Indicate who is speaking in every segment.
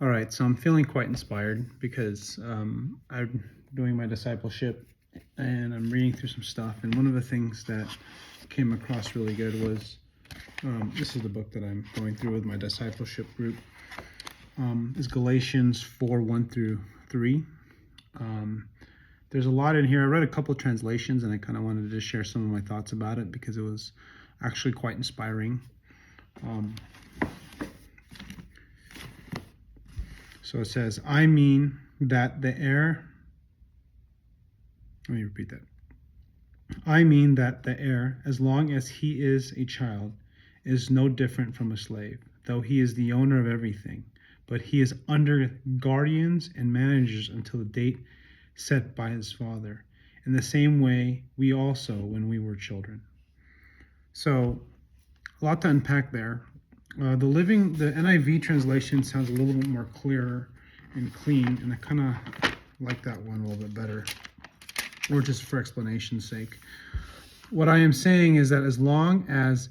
Speaker 1: All right, so I'm feeling quite inspired because I'm doing my discipleship and I'm reading through some stuff. And one of the things that came across really good was this is the book that I'm going through with my discipleship group. Is Galatians 4:1-3. There's a lot in here. I read a couple of translations and I kind of wanted to share some of my thoughts about it because it was actually quite inspiring. So it says, I mean that the heir, let me repeat that. I mean that the heir, as long as he is a child, is no different from a slave, though he is the owner of everything. But he is under guardians and managers until the date set by his father. In the same way, we also, when we were children. So, a lot to unpack there. The NIV translation sounds a little bit more clear and clean, and I kind of like that one a little bit better, or just for explanation's sake. What I am saying is that as long as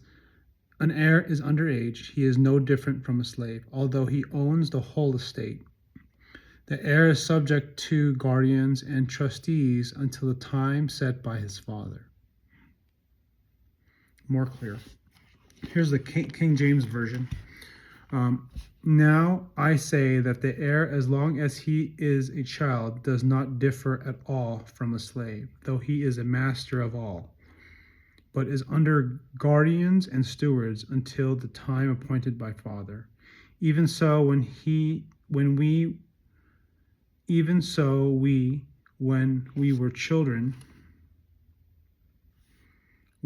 Speaker 1: an heir is underage, he is no different from a slave, although he owns the whole estate. The heir is subject to guardians and trustees until the time set by his father. More clear. Here's the King James Version. Now I say that the heir, as long as he is a child, does not differ at all from a slave, though he is a master of all, but is under guardians and stewards until the time appointed by Father. Even so, when we, when we were children,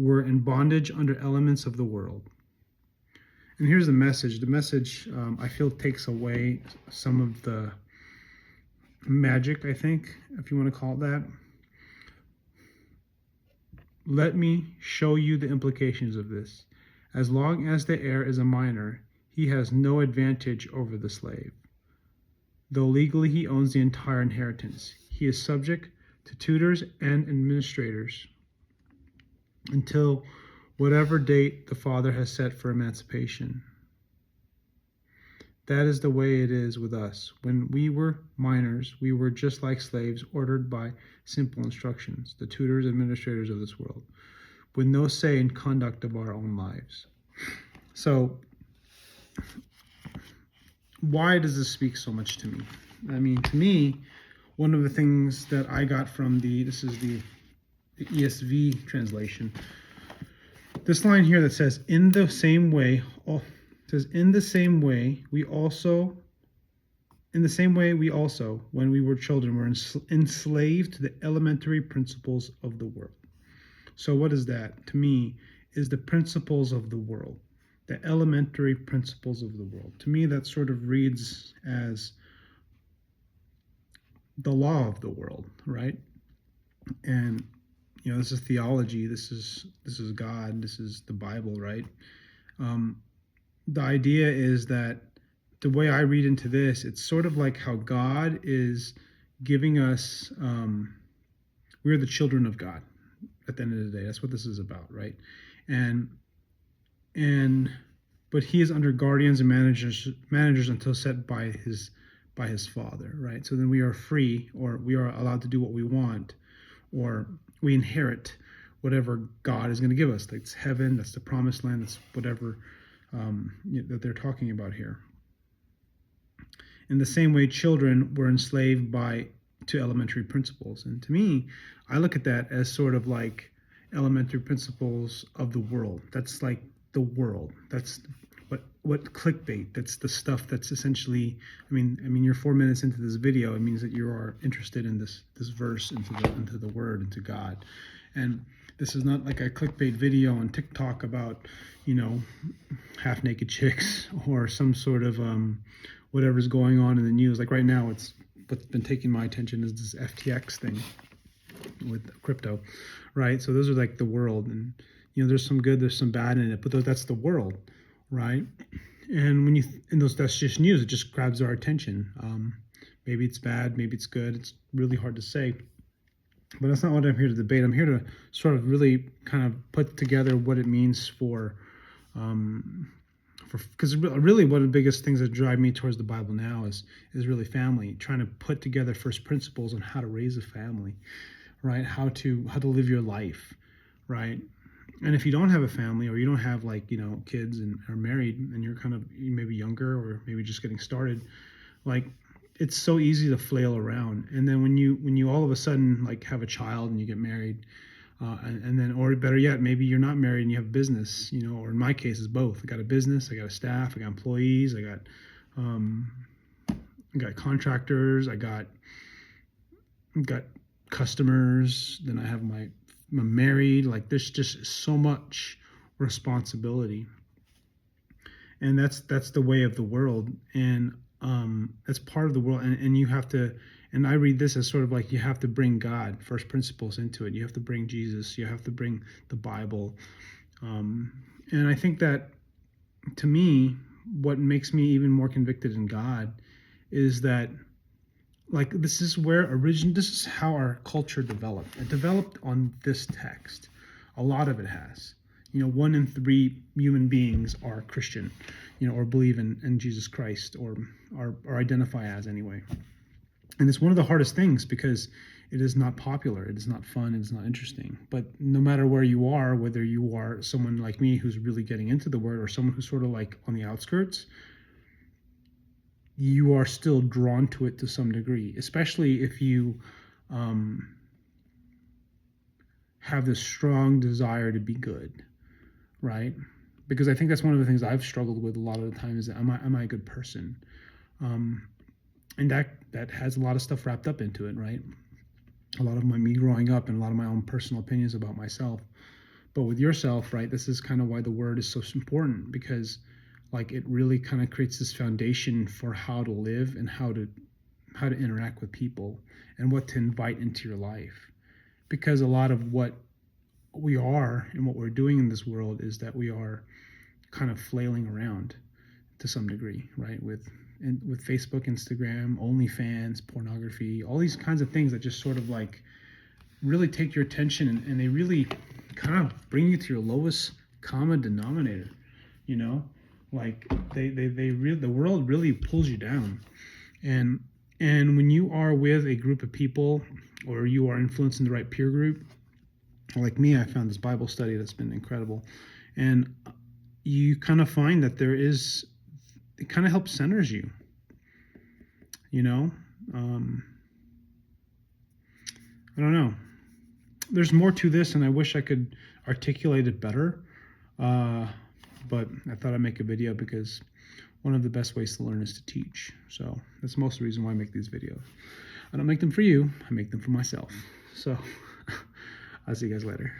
Speaker 1: were in bondage under elements of the world. And here's the message. The message, I feel, takes away some of the magic, I think, if you want to call it that. Let me show you the implications of this. As long as the heir is a minor, he has no advantage over the slave. Though legally he owns the entire inheritance, he is subject to tutors and administrators until whatever date the father has set for emancipation. That is the way it is with us. When we were minors, we were just like slaves, ordered by simple instructions, the tutors and administrators of this world, with no say in conduct of our own lives. So, why does this speak so much to me? I mean, to me, one of the things that I got from this is the ESV translation. This line here that says, in the same way, we also, when we were children, were enslaved to the elementary principles of the world. So what is that? To me, is the principles of the world, the elementary principles of the world. To me, that sort of reads as the law of the world, right? And this is theology. This is God. This is the Bible, right? The idea is that the way I read into this, it's sort of like how God is giving us. We're the children of God. At the end of the day, that's what this is about, right? But He is under guardians and managers until set by His Father, right? So then we are free, or we are allowed to do what we want, or we inherit whatever God is going to give us. That's heaven, that's the promised land, that's whatever that they're talking about here. In the same way, children were enslaved to elementary principles. And to me, I look at that as sort of like elementary principles of the world. That's like the world. That's what clickbait. That's the stuff that's essentially, I mean, you're 4 minutes into this video. It means that you are interested in this verse, into the word, into God. And this is not like a clickbait video on TikTok about, half naked chicks or some sort of whatever's going on in the news. Like right now, what's been taking my attention is this FTX thing with crypto, right? So those are like the world, and there's some good, there's some bad in it, but that's the world, right? And that's just news. It just grabs our attention. Maybe it's bad, maybe it's good. It's really hard to say. But that's not what I'm here to debate. I'm here to sort of really kind of put together what it means for because really one of the biggest things that drive me towards the Bible now is really family, trying to put together first principles on how to raise a family, right? How to live your life, right? And if you don't have a family, or you don't have, like, kids and are married, and you're kind of maybe younger, or maybe just getting started, like, it's so easy to flail around. And then when you all of a sudden, like, have a child and you get married, and then, or better yet, maybe you're not married and you have a business, or in my case, it's both. I got a business, I got a staff, I got employees, I got contractors, I got customers. Then I have I'm married. Like, there's just so much responsibility, and that's the way of the world, and that's part of the world, and you have to. And I read this as sort of like, you have to bring God, first principles, into it. You have to bring Jesus. You have to bring the Bible. And I think that, to me, what makes me even more convicted in God is that, like, this is how our culture developed. It developed on this text. A lot of it has. 1 in 3 human beings are Christian, or believe in Jesus Christ, or identify as, anyway. And it's one of the hardest things, because it is not popular, it is not fun, it is not interesting. But no matter where you are, whether you are someone like me who's really getting into the word, or someone who's sort of like on the outskirts, you are still drawn to it to some degree, especially if you have this strong desire to be good, right? Because I think that's one of the things I've struggled with a lot of the time, is that am I a good person? And that has a lot of stuff wrapped up into it, right? A lot of me growing up, and a lot of my own personal opinions about myself. But with yourself, right, this is kind of why the word is so important, because, like, it really kind of creates this foundation for how to live, and how to interact with people, and what to invite into your life. Because a lot of what we are and what we're doing in this world is that we are kind of flailing around to some degree, right? With Facebook, Instagram, OnlyFans, pornography, all these kinds of things that just sort of, like, really take your attention, and they really kind of bring you to your lowest common denominator, like the world really pulls you down. And when you are with a group of people, or you are influencing the right peer group, like me, I found this Bible study that's been incredible, and you kind of find that it kind of helps centers you, I don't know. There's more to this, and I wish I could articulate it better, but I thought I'd make a video, because one of the best ways to learn is to teach. So that's most of the reason why I make these videos. I don't make them for you, I make them for myself. So I'll see you guys later.